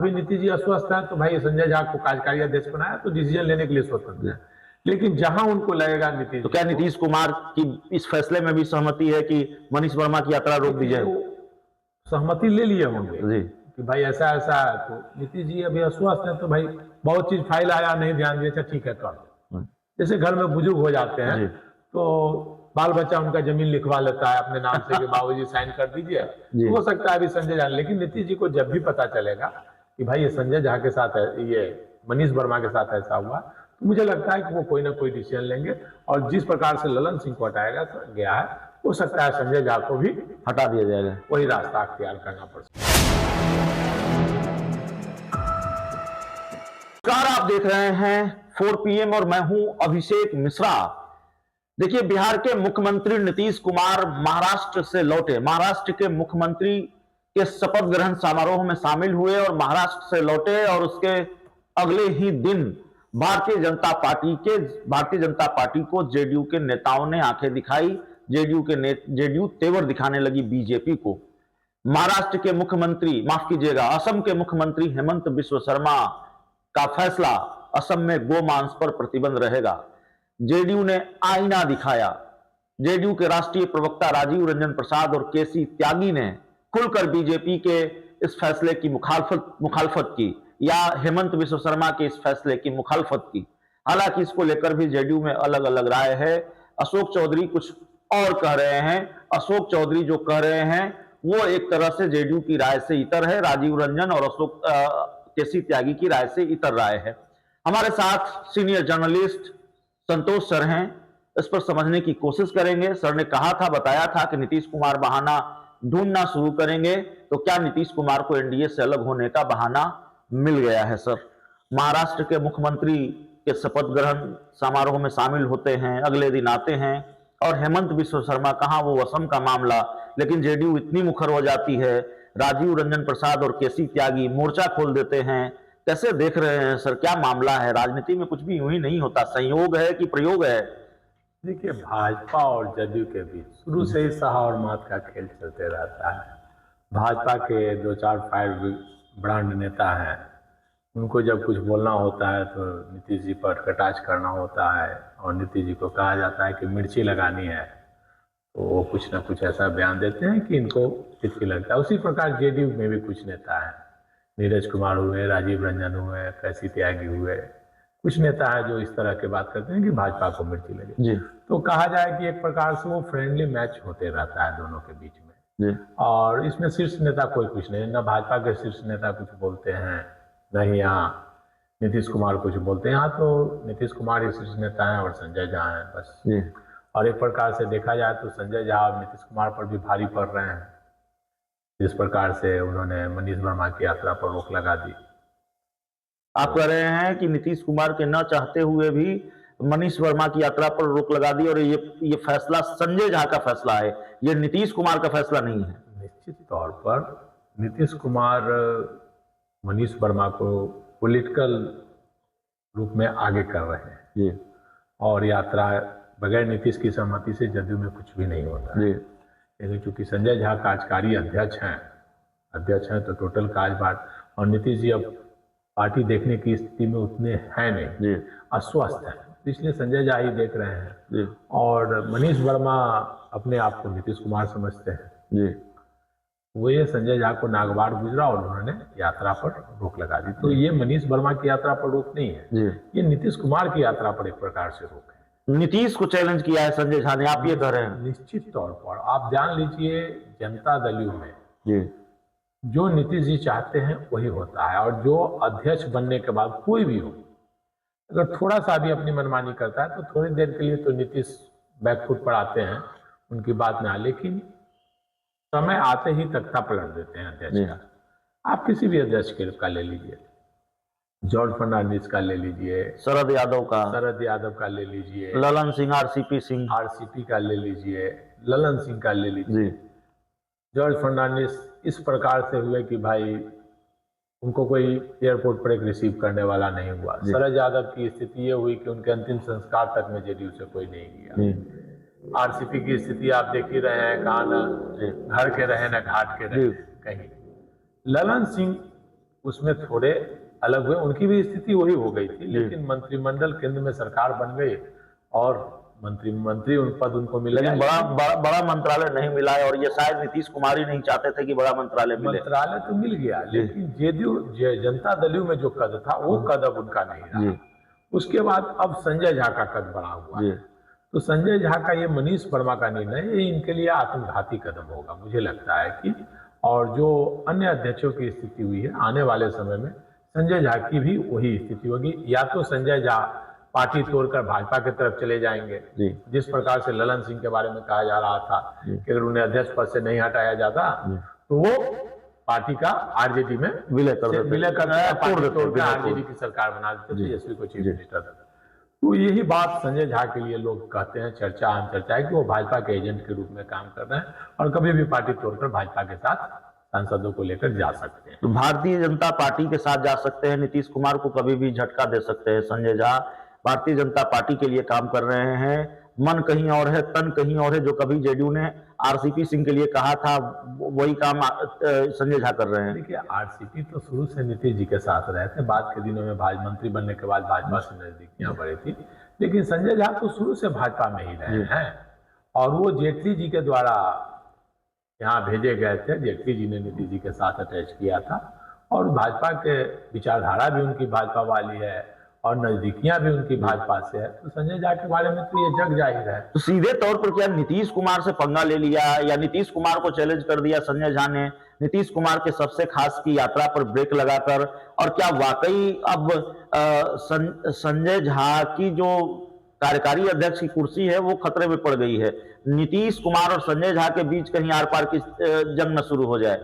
अभी नीतीश जी अस्वस्थ है तो भाई संजय झा को कार्यकारी अध्यक्ष बनाया तो डिसीजन लेने के लिए स्वतंत्र है। लेकिन जहां उनको लगेगा नीतीश, तो क्या नीतीश कुमार की इस फैसले में भी सहमति है कि मनीष वर्मा की यात्रा रोक दी जाए? सहमति ले लिए होंगे जी कि भाई ऐसा ऐसा है, तो नीतीश जी अभी अस्वस्थ है तो भाई बहुत चीज फाइल आया नहीं ध्यान दिया, अच्छा ठीक है कर। जैसे घर में बुजुर्ग हो जाते हैं तो बाल बच्चा उनका जमीन लिखवा लेता है अपने नाम से कि बाबूजी साइन कर दीजिए, तो हो सकता है अभी संजय झा, लेकिन नीतीश जी को जब भी पता चलेगा कि भाई ये संजय झा के साथ है, ये मनीष वर्मा के साथ ऐसा हुआ, तो मुझे लगता है कि वो कोई ना कोई डिसीजन लेंगे। और जिस प्रकार से ललन सिंह को हटाया गया है, हो सकता है संजय झा को भी हटा दिया जाएगा, वही रास्ता अख्तियार करना पड़ सकता है। आप देख रहे हैं 4 PM और मैं हूं अभिषेक मिश्रा। देखिए, बिहार के मुख्यमंत्री नीतीश कुमार महाराष्ट्र से लौटे, महाराष्ट्र के मुख्यमंत्री के शपथ ग्रहण समारोह में शामिल हुए और महाराष्ट्र से लौटे और उसके अगले ही दिन भारतीय जनता पार्टी को जेडीयू के नेताओं ने आंखें दिखाई। जेडीयू तेवर दिखाने लगी बीजेपी को। महाराष्ट्र के मुख्यमंत्री, माफ कीजिएगा, असम के मुख्यमंत्री हेमंत बिस्व शर्मा का फैसला, असम में गोमांस पर प्रतिबंध रहेगा। जेडीयू ने आईना दिखाया। जेडीयू के राष्ट्रीय प्रवक्ता राजीव रंजन प्रसाद और केसी त्यागी ने खुलकर बीजेपी के इस फैसले की मुखालफत की या हेमंत बिस्व शर्मा के इस फैसले की मुखालफत की। हालांकि इसको लेकर भी जेडीयू में अलग अलग राय है। अशोक चौधरी कुछ और कह रहे हैं। अशोक चौधरी जो कह रहे हैं वो एक तरह से जेडीयू की राय से इतर है, राजीव रंजन और केसी त्यागी की राय से इतर राय है। हमारे साथ सीनियर जर्नलिस्ट संतोष सर हैं, इस पर समझने की कोशिश करेंगे। सर ने कहा था, बताया था कि नीतीश कुमार बहाना ढूंढना शुरू करेंगे, तो क्या नीतीश कुमार को एनडीए से अलग होने का बहाना मिल गया है? सर, महाराष्ट्र के मुख्यमंत्री के शपथ ग्रहण समारोह में शामिल होते हैं, अगले दिन आते हैं, और हेमंत बिस्व शर्मा, कहां वो असम का मामला, लेकिन जेडीयू इतनी मुखर हो जाती है, राजीव रंजन प्रसाद और केसी त्यागी मोर्चा खोल देते हैं। कैसे देख रहे हैं सर, क्या मामला है? राजनीति में कुछ भी यूं ही नहीं होता, संयोग है कि प्रयोग है? देखिए, भाजपा और जदयू के बीच शुरू से ही सहा और मात का खेल चलते रहता है। भाजपा के 2-4 फायर ब्रांड नेता हैं, उनको जब कुछ बोलना होता है तो नीतीश जी पर कटाक्ष करना होता है और नीतीश जी को कहा जाता है कि मिर्ची लगानी है, तो वो कुछ ना कुछ ऐसा बयान देते हैं कि इनको तिरछी लगता है। उसी प्रकार जेडीयू में भी कुछ नेता हैं, नीरज कुमार हुए, राजीव रंजन हुए, कैसी त्यागी हुए, कुछ नेता है जो इस तरह की बात करते हैं कि भाजपा को मिर्ची लगे जी। तो कहा जाए कि एक प्रकार से वो फ्रेंडली मैच होते रहता है दोनों के बीच में जी। और इसमें शीर्ष नेता कोई कुछ नहीं, ना भाजपा के शीर्ष नेता कुछ बोलते हैं, नहीं यहाँ नीतीश कुमार कुछ बोलते हैं। यहाँ तो नीतीश कुमार ही शीर्ष नेता हैं और संजय झा हैं बस जी। और एक प्रकार से देखा जाए तो संजय झा और नीतीश कुमार पर भी भारी पड़ रहे हैं, जिस प्रकार से उन्होंने मनीष वर्मा की यात्रा पर रोक लगा दी। आप कह रहे हैं कि नीतीश कुमार के न चाहते हुए भी मनीष वर्मा की यात्रा पर रोक लगा दी, और ये फैसला संजय झा का फैसला है, ये नीतीश कुमार का फैसला नहीं है? निश्चित तौर पर नीतीश कुमार मनीष वर्मा को पॉलिटिकल रूप में आगे कर रहे हैं जी। और यात्रा बगैर नीतीश की सहमति से जदयू में कुछ भी नहीं होता जी। लेकिन चूंकि संजय झा कार्यकारी अध्यक्ष हैं तो टोटल कार्यभार, और नीतीश जी अब पार्टी देखने की स्थिति में उतने हैं नहीं, अस्वस्थ है, इसलिए संजय झा ही देख रहे हैं जी। और मनीष वर्मा अपने आप को नीतीश कुमार समझते हैं जी। वो ये संजय झा को नागवार गुजरा और उन्होंने यात्रा पर रोक लगा दी। तो ये मनीष वर्मा की यात्रा पर रोक नहीं है जी। ये नीतीश कुमार की यात्रा पर एक प्रकार से रोक है। नीतीश को चैलेंज किया है संजय झा ने, आप ये कह रहे हैं? निश्चित तौर पर आप जान लीजिए, जनता दल में जी जो नीतीश जी चाहते हैं वही होता है, और जो अध्यक्ष बनने के बाद कोई भी हो, अगर थोड़ा सा भी अपनी मनमानी करता है तो थोड़ी देर के लिए तो नीतीश बैकफुट पर आते हैं, उनकी बात ना, लेकिन समय आते ही तख्ता पलट देते हैं अध्यक्ष का। आप किसी भी अध्यक्ष का ले लीजिए, जॉर्ज फर्नांडिस का ले लीजिए, शरद यादव का ले लीजिए, ललन सिंह, आरसीपी का ले लीजिए, ललन सिंह का ले लीजिए। जॉर्ज फर्नांडिस इस प्रकार से हुए कि भाई उनको कोई एयरपोर्ट पर एक रिसीव करने वाला नहीं हुआ। शरद यादव की स्थिति ये हुई कि उनके अंतिम संस्कार तक में जेडीयू से कोई नहीं गया। आरसीपी की स्थिति आप देख ही रहे हैं, कहाँ न घर के रहे न घाट के रहे कहीं। ललन सिंह उसमें थोड़े अलग हुए, उनकी भी स्थिति वही हो गई थी, लेकिन मंत्रिमंडल केंद्र में सरकार बन गई और मंत्री उन पद उनको मिल गया। लेकिन बड़ा मंत्रालय नहीं मिला है, और ये शायद नीतीश कुमार ही नहीं चाहते थे कि बड़ा मंत्रालय मिले। मंत्रालय तो मिल गया, लेकिन जनता दल में जो कद था वो कद अब उनका नहीं रहा। उसके बाद अब संजय झा का कद बढ़ा हुआ है, तो संजय झा का ये मनीष वर्मा का निर्णय ये इनके लिए आत्मघाती कदम होगा, मुझे लगता है कि। और जो अन्य अध्यक्षों की स्थिति हुई है, आने वाले समय में संजय झा की भी वही स्थिति होगी। या तो संजय झा पार्टी तोड़कर भाजपा की तरफ चले जाएंगे, जिस प्रकार से ललन सिंह के बारे में कहा जा रहा था कि अगर उन्हें अध्यक्ष पद से नहीं हटाया जाता तो वो पार्टी का आरजेडी में विलय कर आरजेडी की सरकार बना देते, तेजस्वी को चीफ मिनिस्टर। तो यही बात संजय झा के लिए लोग कहते हैं, आम चर्चा है कि वो भाजपा के एजेंट के रूप में काम कर रहे हैं और कभी भी पार्टी तोड़कर भाजपा के साथ सांसदों को लेकर जा सकते हैं। तो भारतीय जनता पार्टी के साथ जा सकते हैं, नीतीश कुमार को कभी भी झटका दे सकते हैं। संजय झा भारतीय जनता पार्टी के लिए काम कर रहे हैं, मन कहीं और है, तन कहीं और है। जो कभी जेडीयू ने आरसीपी सिंह के लिए कहा था वही काम संजय झा कर रहे हैं। देखिए, आरसीपी तो शुरू से नीतीश जी के साथ रहे थे, बाद के दिनों में भाजपा मंत्री बनने के बाद भाजपा से नजदीकियां बढ़ी थी, लेकिन संजय झा तो शुरू से भाजपा में ही रहे हैं और वो जेटली जी के द्वारा यहाँ भेजे गए थे। जेटली जी ने नीतीश जी के साथ अटैच किया था और भाजपा के विचारधारा भी उनकी भाजपा वाली है और नजदीकियां भी उनकी भाजपा से है, तो संजय झा के बारे में तो ये जग जाहिर है। तो सीधे तौर पर क्या नीतीश कुमार से पंगा ले लिया या नीतीश कुमार को चैलेंज कर दिया संजय झा ने नीतीश कुमार के सबसे खास की यात्रा पर ब्रेक लगाकर? और क्या वाकई अब संजय झा की जो कार्यकारी अध्यक्ष की कुर्सी है वो खतरे में पड़ गई है? नीतीश कुमार और संजय झा के बीच कहीं आर पार की जंग न शुरू हो जाए?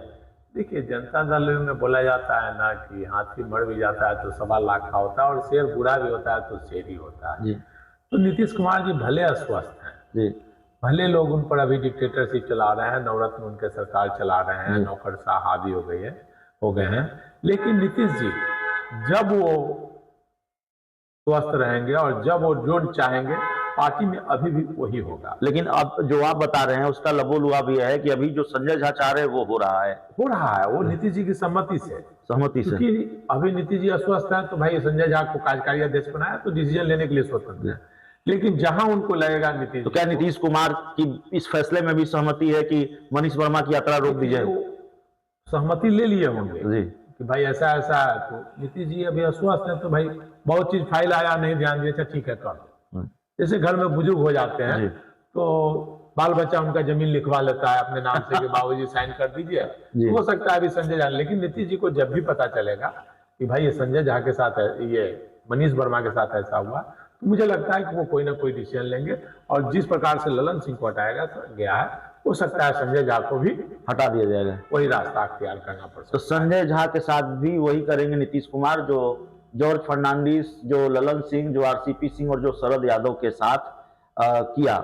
देखिए, जनता दल में बोला जाता है ना कि हाथी मर भी जाता है तो 1.25 लाख का होता है और शेर बूढ़ा भी होता है तो शेर ही होता है। तो नीतीश कुमार जी भले अस्वस्थ हैं, भले लोग उन पर अभी डिक्टेटरशिप चला रहे हैं, नवरत्न उनके सरकार चला रहे हैं, नौकरशाह हावी हो गए हैं, लेकिन नीतीश जी जब वो स्वस्थ रहेंगे और जब वो जो चाहेंगे पार्टी में अभी भी वही होगा। लेकिन अब जो आप बता रहे हैं उसका लबोलुआब यह है कि अभी जो संजय झा चाह रहे हैं वो हो रहा है वो नीतीश जी की सहमति से क्योंकि अभी नीतीश जी अस्वस्थ है तो भाई संजय झा को कार्यकारी अध्यक्ष बनाया तो डिसीजन लेने के लिए स्वतंत्र है, लेकिन जहां उनको लगेगा नीतीश, तो क्या नीतीश कुमार की इस फैसले में भी सहमति है कि मनीष वर्मा की यात्रा रोक दी जाए? सहमति ले लिए होंगे कि भाई ऐसा है, तो नीतीश जी अभी अस्वस्थ है तो भाई बहुत चीज फाइल आया नहीं ध्यान दिया, ठीक है कर। जैसे घर में बुजुर्ग हो जाते हैं तो बाल बच्चा उनका जमीन लिखवा लेता है अपने नाम से कि बाबूजी साइन कर दीजिए, हो सकता है अभी संजय झा, लेकिन नीतीश जी को जब भी पता चलेगा कि भाई ये संजय झा के साथ है, ये मनीष वर्मा के साथ ऐसा हुआ, तो मुझे लगता है कि वो कोई ना कोई डिसीजन लेंगे और जिस प्रकार से ललन सिंह को हटाया गया है हो सकता है संजय झा को भी हटा दिया जाएगा, वही रास्ता अख्तियार करना पड़ सकता है। तो संजय झा के साथ भी वही करेंगे नीतीश कुमार जो जॉर्ज फर्नांडिस, जो ललन सिंह, जो आरसीपी सिंह और जो शरद यादव के साथ किया।